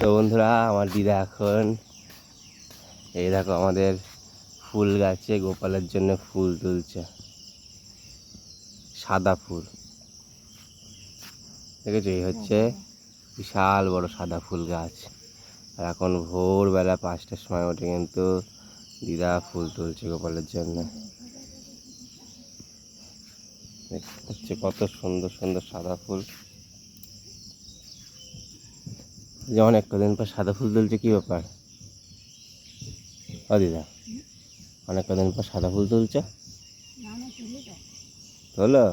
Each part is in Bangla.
তো বন্ধুরা, আমার দিদা এখন এই দেখো আমাদের ফুল গাছে গোপালের জন্য ফুল তুলছে, সাদা ফুল। দেখেছো, এই হচ্ছে বিশাল বড় সাদা ফুল গাছ। আর এখন ভোরবেলা 5টার সময় ওঠে কিন্তু দিদা ফুল তুলছে গোপালের জন্য। দেখতে হচ্ছে কত সুন্দর সুন্দর সাদা ফুল। যেমন একটা দিন পর সাদা ফুল তুলছে, কি ব্যাপার ও দিদা? অনেক কদিন পর সাদা ফুল তুলছে, তোলো?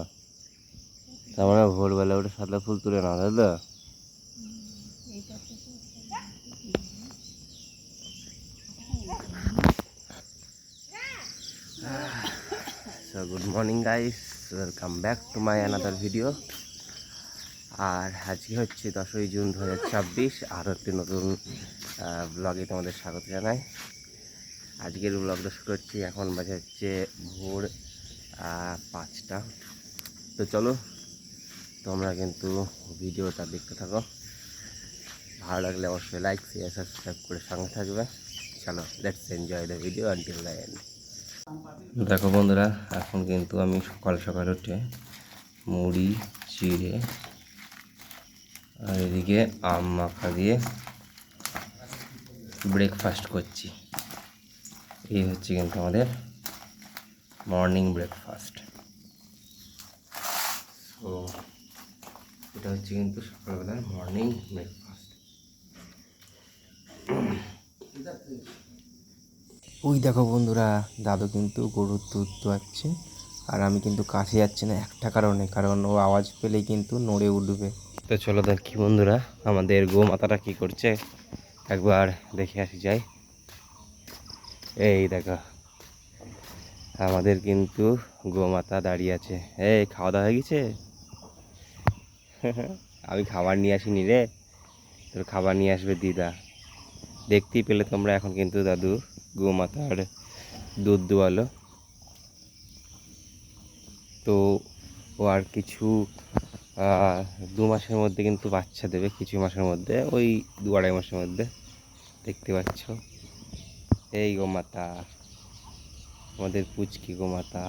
তার মানে ভোরবেলা উঠে সাদা ফুল তুলে না, তাই তো? So good morning guys, welcome back to my another video. আর আজকে হচ্ছে 10ই জুন 2026। আরও একটি নতুন ব্লগে তোমাদের স্বাগত জানাই। আজকের ব্লগটা শুরু করছি, এখন বাজে হচ্ছে ভোর 5টা। তো চলো, তোমরা কিন্তু ভিডিওটা দেখতে থাকো। ভালো লাগলে অবশ্যই লাইক, শেয়ার, সাবস্ক্রাইব করে সঙ্গে থাকবে। চলো, let's enjoy the video until the end. দেখো বন্ধুরা, এখন কিন্তু আমি সকাল সকাল উঠে মুড়ি চিড়ে আর এদিকে আম মাখা দিয়ে ব্রেকফাস্ট করছি। এই হচ্ছে কিন্তু আমাদের মর্নিং ব্রেকফাস্ট। তো এটা হচ্ছে কিন্তু সকালবেলার মর্নিং ব্রেকফাস্ট। ওই দেখো বন্ধুরা, দাদু কিন্তু গরুর দুধ দোয়াচ্ছে, আর আমি কিন্তু কাছে যাচ্ছি না একটা কারণে, কারণ ও আওয়াজ পেলেই কিন্তু নড়ে উঠবে। তো চলো দেখি বন্ধুরা, আমাদের গোমাতাটা কি করছে একবার দেখে আসি যাই। এই দেখো, আমাদের কিন্তু গোমাতা দাঁড়িয়ে আছে। এই খাওয়া দাওয়া হয়ে গেছে? আমি খাবার নিয়ে আসিনি রে, তোর খাবার নিয়ে আসবে দিদা। দেখতেই পেলে তোমরা, এখন কিন্তু দাদু গোমাতার দুধ দোয়ালো। তো ও আর কিছু 2 মাসের মধ্যে কিন্তু বাচ্চা দেবে, কিছু মাসের মধ্যে, ওই 2-2.5 মাসের মধ্যে। দেখতে পাচ্ছ, এই গোমাতা আমাদের পুচকি গোমাতা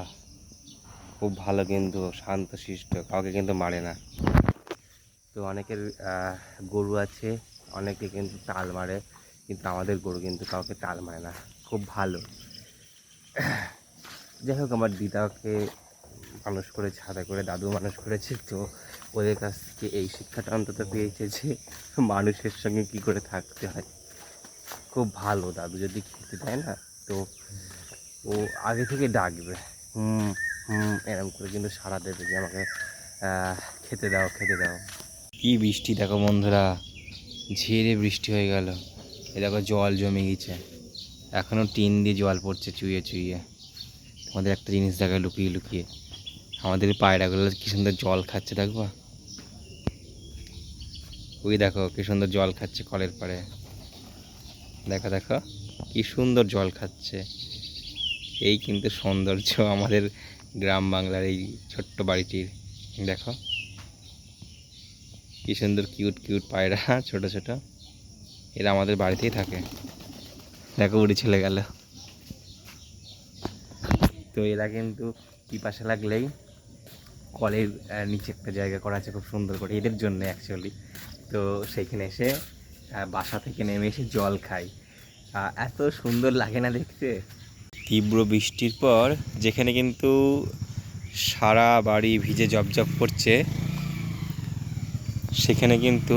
খুব ভালো, কিন্তু শান্তশিষ্ট, কাউকে কিন্তু মারে না। তো অনেকের গরু আছে, অনেকে কিন্তু টাল মারে, কিন্তু আমাদের গরু কিন্তু কাউকে টাল মারে না, খুব ভালো। যাই হোক, আমার দিদাকে মানুষ করে ছাদা করে দাদু মানুষ করেছে, তো ওদের কাছ থেকে এই শিক্ষাটা অন্তত পেয়েছে যে মানুষের সঙ্গে কি করে থাকতে হয়। খুব ভালো দাদু, যদি খেতে দেয় না তো ও আগে থেকে ডাকবে, হুম হুম এরকম করে কিন্তু সাড়া দেবে যে আমাকে খেতে দাও খেতে দাও। কি বৃষ্টি দেখো বন্ধুরা, ঝেড়ে বৃষ্টি হয়ে গেল। এ দেখো জল জমে গেছে, এখনও টিন দিয়ে জল পড়ছে চুইয়ে চুইয়ে। তোমাদের একটা জিনিস দেখা, লুকিয়ে লুকিয়ে আমাদের পায়রাগুলো কি সুন্দর জল খাচ্ছে, দেখবা? ওই দেখো কি সুন্দর জল খাচ্ছে কলের পাড়ে, দেখো দেখো কি সুন্দর জল খাচ্ছে। এই কিন্তু সৌন্দর্য আমাদের গ্রাম বাংলার এই ছোট্ট বাড়িটির। দেখো কি সুন্দর কিউট কিউট পায়রা, ছোট ছোট, এরা আমাদের বাড়িতেই থাকে। দেখো উড়ে চলে গেল। তো এরা কিন্তু পিপাসা লাগলেই কলের নিচে একটা জায়গা করা আছে খুব সুন্দর করে এদের জন্য অ্যাকচুয়ালি, তো সেইখানে এসে বাসা থেকে নেমে এসে জল খাই। এত সুন্দর লাগে না দেখতে। তীব্র বৃষ্টির পর যেখানে কিন্তু সারা বাড়ি ভিজে জবজব করছে, সেখানে কিন্তু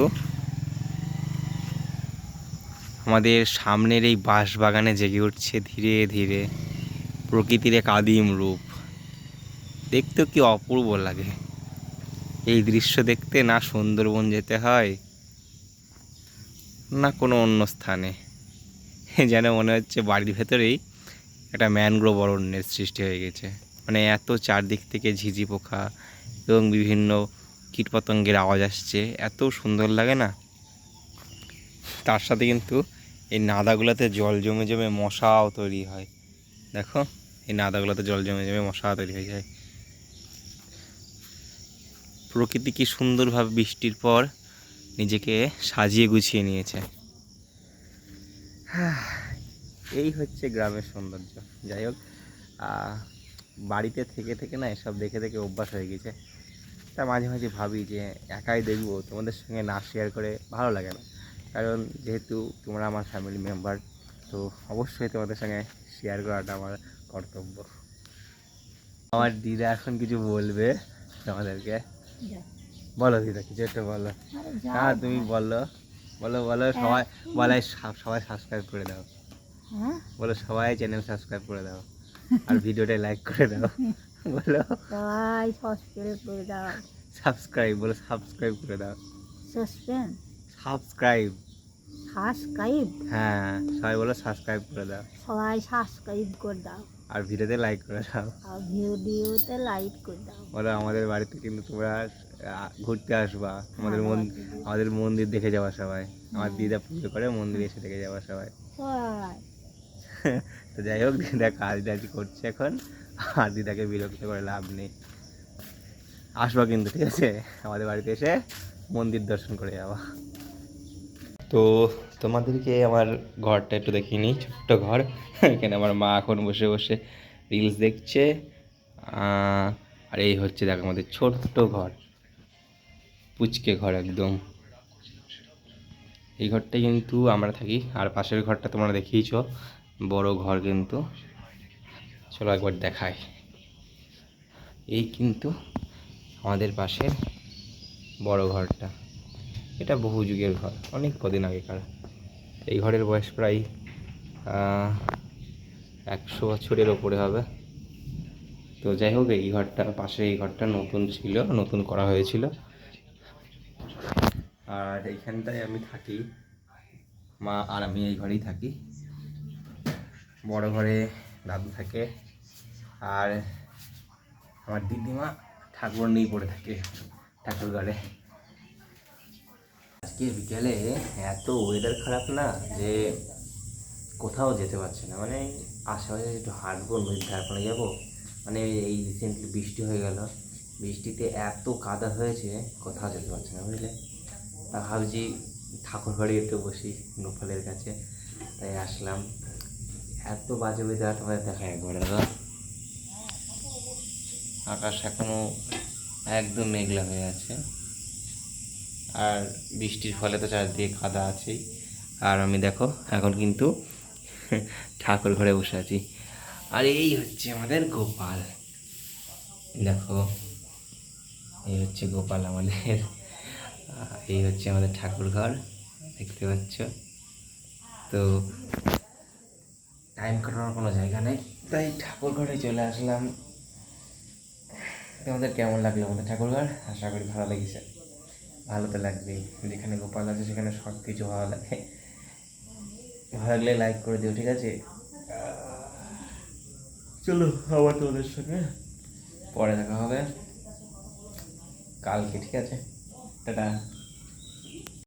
আমাদের সামনের এই বাঁশ বাগানে জেগে উঠছে ধীরে ধীরে প্রকৃতির এক আদিম রূপ। দেখতেও কি অপূর্ব লাগে এই দৃশ্য দেখতে। না সুন্দরবন যেতে হয়, না কোনো অন্য স্থানে, যেন মনে হচ্ছে বাড়ির ভেতরেই একটা ম্যানগ্রোভ অরণ্যের সৃষ্টি হয়ে গেছে। মানে এত চারদিক থেকে ঝিঝি পোকা এবং বিভিন্ন কীটপতঙ্গের আওয়াজ আসছে, এত সুন্দর লাগে না। তার সাথে কিন্তু এই নাদাগুলোতে জল জমে জমে মশাও তৈরি হয়। দেখো, এই নাদাগুলোতে জল জমে জমে মশা তৈরি হয়ে যায়। প্রকৃতি কি সুন্দরভাবে বৃষ্টির পর নিজেকে সাজিয়ে গুছিয়ে নিয়েছে। এই হচ্ছে গ্রামের সৌন্দর্য। যাই হোক, বাড়িতে থেকে থেকে না এসব দেখে দেখে অভ্যাস হয়ে গেছে। তা মাঝে মাঝে ভাবি যে একাই দেখবো, তোমাদের সঙ্গে না শেয়ার করে ভালো লাগে না। কারণ যেহেতু তোমরা আমার ফ্যামিলি মেম্বার, তো অবশ্যই তোমাদের সঙ্গে শেয়ার করাটা আমার কর্তব্য। আমার দিদা এখন কিছু বলবে তোমাদেরকে। বলো দিদা, কিছু একটা বলো। হ্যাঁ তুমি বলো, বলো বলো। সবাই বলে সবাই সাবস্ক্রাইব করে দাও। বলো সবাই চ্যানেল সাবস্ক্রাইব করে দাও আর ভিডিওটা লাইক করে দাও। বলো সবাই সাবস্ক্রাইব করে দাও। সাবস্ক্রাইব বলো, সাবস্ক্রাইব করে দাও। Suspense subscribe, subscribe. হ্যাঁ সবাই বলো সাবস্ক্রাইব করে দাও সবাই সাবস্ক্রাইব করে দাও আর ভিডিওতে লাইক করে দাও। আর ভিডিওতে লাইক করে দাও। বলো আমাদের বাড়িতে কিন্তু তোমরা ঘুরতে আসবা, আমাদের মন্দির দেখে যাওয়া সবাই। আমার দিদা পুজো করে, মন্দিরে এসে দেখে যাওয়া সবাই। সবাই তো যাই হোক, দিদা কাজ করছে এখন, আর দিদাকে বিরক্ত করে লাভ নেই। আসবা কিন্তু, ঠিক আছে, আমাদের বাড়িতে এসে মন্দির দর্শন করে যাওয়া। তো তোমাদেরকে আমার ঘরটা একটু দেখিয়ে নিই, ছোট্ট ঘর। এখানে আমার মা এখন বসে বসে রিলস দেখছে। আর এই হচ্ছে দেখো আমাদের ছোট্ট ঘর, পুচকে ঘর একদম। এই ঘরটাই কিন্তু আমরা থাকি, আর পাশের ঘরটা তোমরা দেখিয়েছ, বড় ঘর কিন্তু। চলো একবার দেখায়। এই কিন্তু আমাদের পাশের বড় ঘরটা, এটা বহু যুগের ঘর, অনেক কদিন আগেকার। এই ঘরের বয়স প্রায় 100 বছরের ওপরে হবে। তো যাই হোক, এই ঘরটার পাশে এই ঘরটা নতুন ছিল, নতুন করা হয়েছিল। আর এইখানটায় আমি থাকি, মা আর আমি এই ঘরেই থাকি। বড় ঘরে দাদু থাকে, আর আমার দিদিমা ঠাকুর নিয়ে পড়ে থাকে ঠাকুর ঘরে। আজকে বিকেলে এত ওয়েদার খারাপ না, যে কোথাও যেতে পারছে না। মানে আশেপাশে একটু হাঁটবো, নদীর ধারপানে যাবো, মানে এই রিসেন্টলি বৃষ্টি হয়ে গেল, বৃষ্টিতে এত কাদা হয়েছে, কোথাও যেতে পারছে না বুঝলে। তা ভাবছি ঠাকুর ঘরে একটু বসি গোপালের কাছে, তাই আসলাম। এত বাজে ওয়েদার, তোমাদের দেখায় একবার দাদা। আকাশ এখনো একদম মেঘলা হয়ে আছে, আর বৃষ্টির ফলে তো চারদিকে কাদা আছেই। আর আমি দেখো এখন কিন্তু ঠাকুর ঘরে বসে আছি। আর এই হচ্ছে আমাদের গোপাল, দেখো এই হচ্ছে গোপাল আমাদের। এই হচ্ছে আমাদের ঠাকুর ঘর, দেখতে পাচ্ছ। তো টাইম কাটানোর কোনো জায়গা নেই, তাই ঠাকুর ঘরে চলে আসলাম। তোমাদের কেমন লাগলো আমাদের ঠাকুর ঘর? আশা করি ভালো লেগেছে। ভালো তো লাগবেই, যেখানে গোপাল আছে সেখানে সব কিছু ভালো লাগে। ভালো লাগলে লাইক করে দিও, ঠিক আছে। চলো আবার তোমাদের সঙ্গে পরে দেখা হবে কালকে, ঠিক আছে, টাটা।